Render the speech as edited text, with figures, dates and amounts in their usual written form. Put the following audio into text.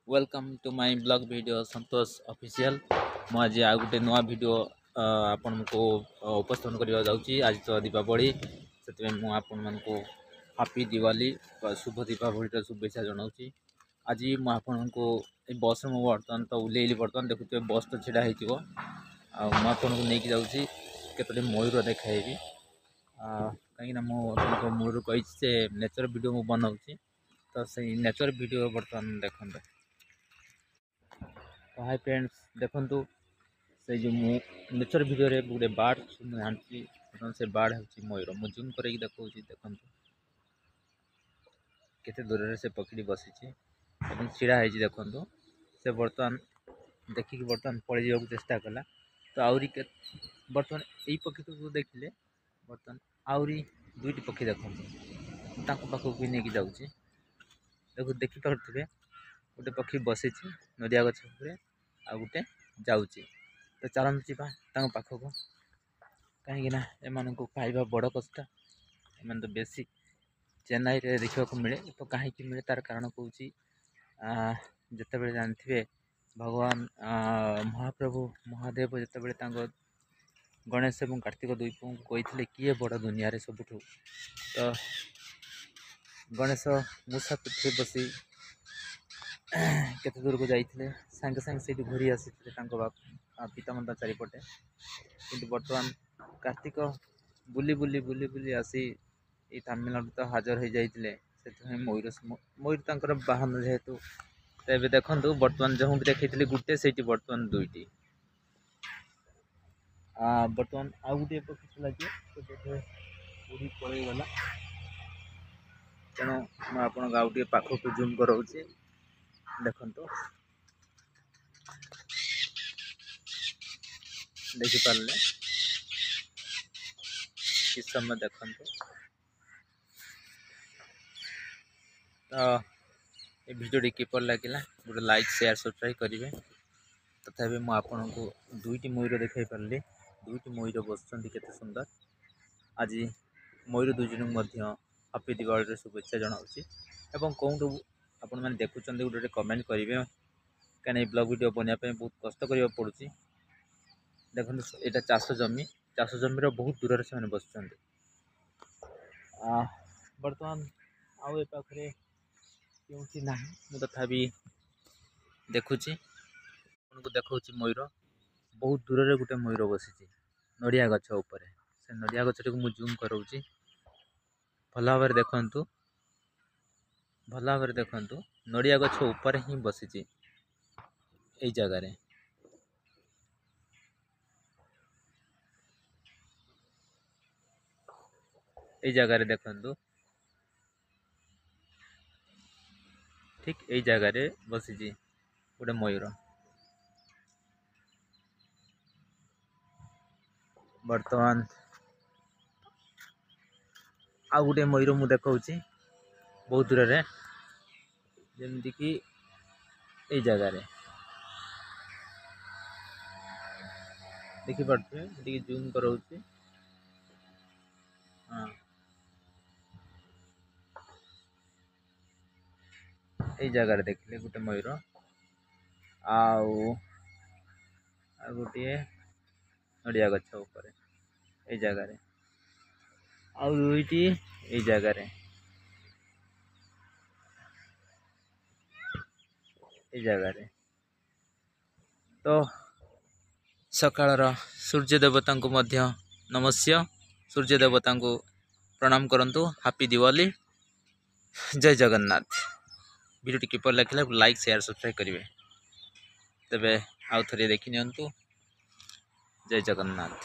Welcome to my blog video Santosh official. मु आज आ गोटे नुआ वीडियो आपण को उपस्थापन करने जाऊँगी। आज तो दीपावली से आपण को हापी दिवाली शुभ दीपावली शुभेच्छा जनाऊँगी। आज मुझे को बस में बर्तमान तो उल्लेली बर्तमान देखुए बस तो छिड़ा आपको नहीं जाऊँगी केतोटी मयूर देखाइबी कहीं मुझे मूल कही नेचर वीडियो मु बनाऊँगी तो से नेचर वीडियो बर्तमान देखते। तो हाय फ्रेंड्स देखु से जो नेचर वीडियो रे गोटे बार्ड आनी से बार्ड हूँ मयूर मु जूम कर देखा देखु केते दूर से पक्षी बसी छिड़ा देखु से बर्तमान देखिक बर्तमान पलि जावाक चेष्टा कला तो आहरी बर्तमान यही पक्षी को देखिले बर्तमान आहरी दुईटी पक्षी देखते पाखक भी नहीं जाऊँगी देखिपे गोटे पक्षी बसी नदिया गछ आ गोटे जाऊँगी तो चलते जावा पाखक कहीं एम को पाइबा बड़ कष्ट एम तो बेसी चेन्नई रे देखा मिले तो कहीं मिले तार कारण कौन जिते जानते भगवान महाप्रभु महादेव जिते गणेश और कार्तिक दुई को कही किए बड़ दुनिया रे सबुठ तो गणेश मूषा पृथ्वी बसी केते दूर को जाइए सांगे सांगे से घूरी आसी पितामाता चारिपटे कि बर्तमान कार्तिक बुली बुली बुली बुली आसी ये तमिलनाडु तो हाजर हो जाते से मयूर मयूर तर बाहन जेहेतु तो देखु बर्तमान जो भी देखी गोटे से बर्तमान दुईटी बर्तमान आउ गोटे पक्षी लगे उड़ी पलैगला तेणु मुझे आउ टे पाखक जूम कराऊँगी देखु देखिपारे कि समय देखु तो ये वीडियो किपर लगे गोटे लाइक शेयर सब्सक्राइब करेंगे तथापि मुझे को दुईटी मयूर देखा पारि दुईटी मयूर बसुँच केते सुंदर आज मयूर दुईजन हापी दिवाली शुभेच्छा जनाऊँगी एवं कौटू आपण मैंने देखुं गोटे कमेंट करेंगे कहीं ब्लॉग वीडियो बनाने बहुत कष्ट करने पड़ूँ देखो यहाँ चाष जमी बहुत दूर से बस बर्तमान आउ ए पाखे क्योंकि ना तथापि देखुची को देखा मयूर बहुत दूर रे गोटे मयूर बसी नड़िया गछ उपरे से नड़िया गछ को जूम कराऊँगी भल भाव देखु भल भाव देखु नड़िया गछ उपरे ही बसी यही जगार यही जगार देखु ठीक यही जगार बसी गोटे मयूर बर्तमान आ गोटे मयूर मु देखा बहुत दूर रे जमीक यही जगार देखिपे जूम कराऊँगी हाँ यही जगार देखिले गोटे मयूर आउ गोटे नड़िया गछ ऊपर यही जगार आउ दुईटी यही जगार यही जगार तो सकाळर सूर्य देवता को मध्य नमस्य सूर्य देवता को प्रणाम करंतु हापी दिवाली जय जगन्नाथ वीडियो किपर लगे लाइक शेयर सब्सक्राइब करेंगे तेरे आउ थे देखी नियंतु जय जगन्नाथ।